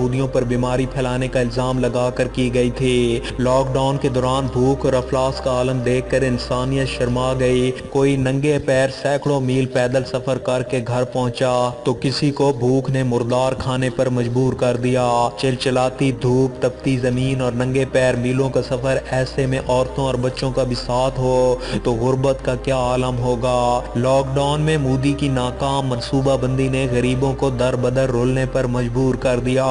یہودیوں پر بیماری پھیلانے کا الزام لگا کر کی گئی تھی۔ لاک ڈاؤن کے دوران بھوک اور افلاس کا عالم دیکھ کر انسانیت شرما گئی۔ کوئی ننگے پیر سینکڑوں میل پیدل سفر کر کے گھر پہنچا تو کسی کو بھوک نے مردار کھانے پر مجبور کر دیا۔ چلچلاتی دھوپ، تپتی زمین اور ننگے پیر میلوں کا سفر، ایسے میں عورتوں اور بچوں کا بھی ساتھ ہو تو غربت کا کیا عالم ہوگا۔ لاک ڈاؤن میں مودی کی ناکام منصوبہ بندی نے غریبوں کو در بدر رولنے پر مجبور کر دیا۔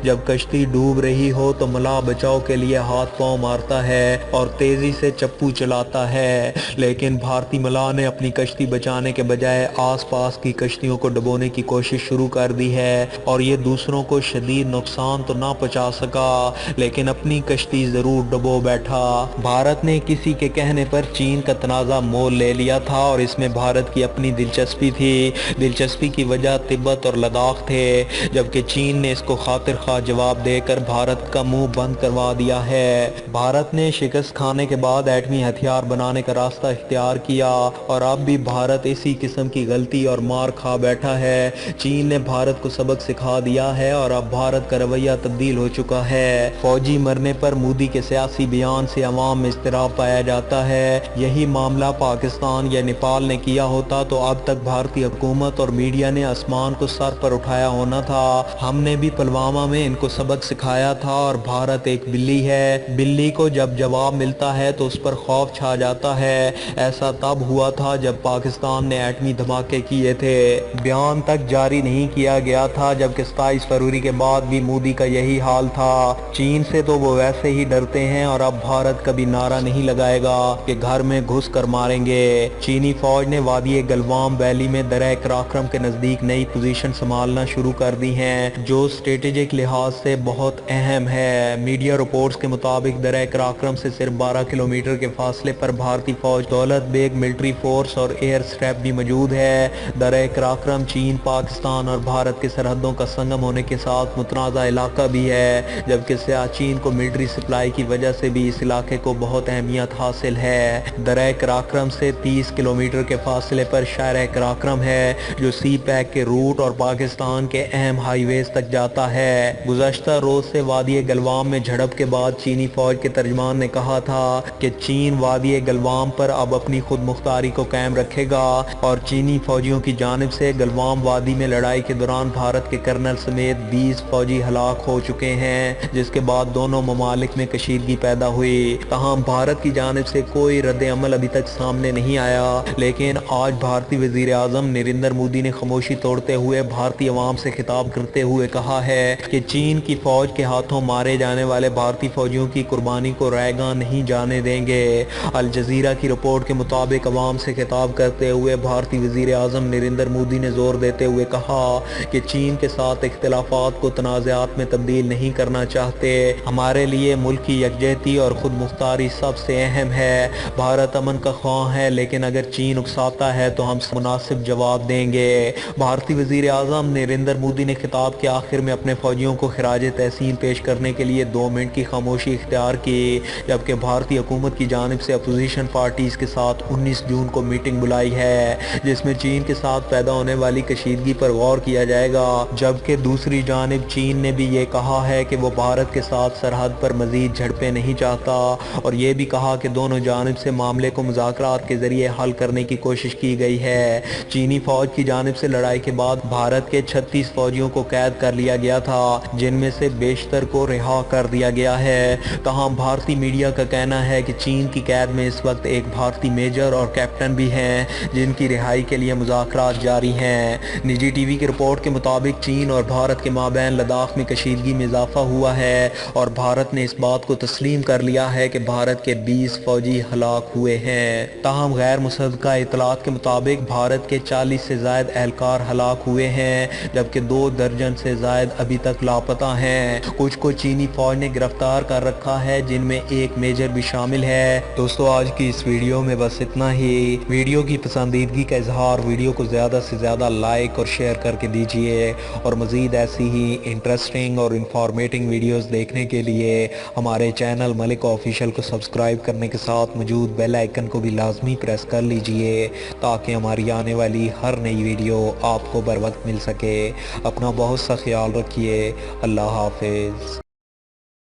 جب کشتی ڈوب رہی ہو تو ملا بچاؤ کے لیے ہاتھ پاؤں مارتا ہے اور تیزی سے چپو چلاتا ہے، لیکن بھارتی ملا نے اپنی کشتی بچانے کے بجائے آس پاس کی کشتیوں کو ڈبونے کی کوشش شروع کر دی ہے، اور یہ دوسروں کو شدید نقصان تو نہ پہنچا سکا لیکن اپنی کشتی ضرور ڈبو بیٹھا۔ بھارت نے کسی کے کہنے پر چین کا تنازع مول لے لیا تھا اور اس میں بھارت کی اپنی دلچسپی تھی۔ دلچسپی کی وجہ تبت اور لداخ تھے، جبکہ چین نے اس کو خاطر خواہ جواب دے کر بھارت کا منہ بند کروا دیا ہے۔ بھارت نے شکست کھانے کے بعد ایٹمی ہتھیار بنانے کا راستہ اختیار کیا اور اب بھی بھارت اسی قسم کی غلطی اور مار کھا بیٹھا ہے۔ چین نے بھارت کو سبق سکھا دیا ہے اور اب بھارت کا رویہ تبدیل ہو چکا ہے۔ فوجی مرنے پر مودی کے سیاسی بیان سے عوام میں اضطراب پایا جاتا ہے۔ یہی معاملہ پاکستان یا نیپال نے کیا ہوتا تو اب تک بھارتی حکومت اور میڈیا نے آسمان کو سر پر اٹھایا ہونا تھا۔ ہم نے بھی پلوامہ میں ان کو سبق سکھایا تھا اور بھارت ایک بلی ہے، بلی کو جب جواب ملتا ہے تو اس پر خوف چھا جاتا ہے۔ ایسا تب ہوا تھا جب پاکستان نے ایٹمی دھماکے کیے تھے، بیان تک جاری نہیں کیا گیا تھا، جبکہ 27 فروری کے بعد بھی مودی کا یہی حال تھا۔ چین سے تو وہ ویسے ہی ڈرتے ہیں اور اب بھارت کبھی نعرہ نہیں لگائے گا کہ گھر میں گھس کر ماریں گے۔ چینی فوج نے وادی گلوام ویلی میں درہ قراقرم کے نزدیک نئی پوزیشن سنبھالنا شروع کر دی ہیں، جو اسٹریٹجک لحاظ سے بہت اہم ہے۔ میڈیا رپورٹس کے مطابق درہ قراقرم سے صرف 12 کلومیٹر کے فاصلے پر بھارتی فوج دولت بیگ ملٹری فورس اور ایئر اسٹریپ بھی موجود ہے۔ درہ قراقرم چین، پاکستان اور بھارت کے سرحدوں کا سنگم ہونے کے ساتھ متنازع علاقہ بھی ہے، جبکہ سیاچین کو ملٹری سپلائی کی وجہ سے بھی اس علاقے کو بہت اہمیت حاصل ہے۔ درہ قراقرم سے 30 کلومیٹر کے فاصلے پر شہر قراقرم ہے، جو سی پیک کے روٹ اور پاکستان کے اہم ہائی ویز تک جاتا ہے۔ گزشتہ روز سے وادی گلوام میں جھڑپ کے بعد چینی فوج کے ترجمان نے کہا تھا کہ چین وادی گلوام پر اب اپنی خود مختاری کو قائم رکھے گا، اور چینی فوجیوں کی جانب سے گلوام وادی میں لڑائی کے دوران بھارت کے کرنل سمیت 20 فوجی ہلاک ہو چکے ہیں، جس کے بعد دونوں ممالک میں کشیدگی پیدا ہوئی۔ تاہم بھارت کی جانب سے کوئی رد عمل ابھی تک سامنے نہیں آیا، لیکن آج بھارتی وزیر اعظم نریندر مودی نے خاموشی توڑتے ہوئے بھارتی عوام سے خطاب کرتے ہوئے کہا ہے کہ چین کی فوج کے ہاتھوں مارے جانے والے بھارتی فوجیوں کی قربانی کو رائے گاں نہیں جانے دیں گے۔ الجزیرہ کی رپورٹ کے مطابق عوام سے خطاب کرتے ہوئے بھارتی وزیر اعظم نریندر مودی نے زور دیتے ہوئے کہا کہ چین کے ساتھ اختلافات کو تنازعات میں تبدیل نہیں کرنا چاہتے۔ ہمارے لیے ملک کی یکجہتی اور خود مختاری سب سے اہم ہے۔ بھارت امن کا خواہاں ہے، لیکن اگر چین اکساتا ہے تو ہم مناسب جواب دیں گے۔ بھارتی وزیر اعظم نریندر مودی نے خطاب کے آخر میں اپنے فوجیوں کو خراج تحسین پیش کرنے کے لیے 2 منٹ کی خاموشی اختیار کی، جبکہ بھارتی حکومت کی جانب سے اپوزیشن پارٹیز کے ساتھ 19 جون کو میٹنگ بلائی ہے، جس میں چین کے ساتھ پیدا ہونے والی کشیدگی پر غور کیا جائے گا، جبکہ دوسری جانب چین نے بھی یہ کہا ہے کہ وہ بھارت کے ساتھ سرحد پر مزید جھڑپیں نہیں چاہتا، اور یہ بھی کہا کہ دونوں جانب سے معاملے کو مذاکرات کے ذریعے حل کرنے کی کوشش کی گئی ہے۔ چینی فوج کی جانب سے لڑائی کے بعد بھارت کے 36 فوجیوں کو قید کر لیا گیا تھا، جن میں سے بیشتر کو رہا کر دیا گیا ہے۔ تاہم بھارتی میڈیا کا کہنا ہے کہ چین کی قید میں اس وقت ایک بھارتی میجر اور کیپٹن بھی ہیں، جن کی رہائی کے لیے مذاکرات جاری ہیں۔ نجی ٹی وی کی رپورٹ کے مطابق چین اور بھارت کے مابین لداخ میں کشیدگی میں اضافہ ہوا ہے، اور بھارت نے اس بات کو تسلیم کر لیا ہے کہ بھارت کے 20 فوجی ہلاک ہوئے ہیں۔ تاہم غیر مصدقہ اطلاعات کے مطابق بھارت کے 40 سے زائد اہلکار ہلاک ہوئے ہیں، جبکہ 2 درجن سے زائد ابھی تک لاپتہ ہیں۔ کچھ کو چینی فوج نے گرفتار کر رکھا ہے، جن میں ایک میجر بھی شامل ہے۔ دوستو، آج کی اس ویڈیو میں بس اتنا ہی۔ ویڈیو کی پسندیدگی کا اظہار، ویڈیو کو زیادہ سے زیادہ لائک اور شیئر کر کے دیجیے، اور مزید ایسی ہی انٹرسٹنگ اور انفارمیٹنگ ویڈیوز دیکھنے کے لیے ہمارے چینل ملک آفیشل کو سبسکرائب کرنے کے ساتھ موجود بیل آئیکن کو بھی لازمی پریس کر لیجئے، تاکہ ہماری آنے والی ہر نئی ویڈیو آپ کو بر وقت مل سکے۔ اپنا بہت سا خیال رکھیے۔ اللہ حافظ.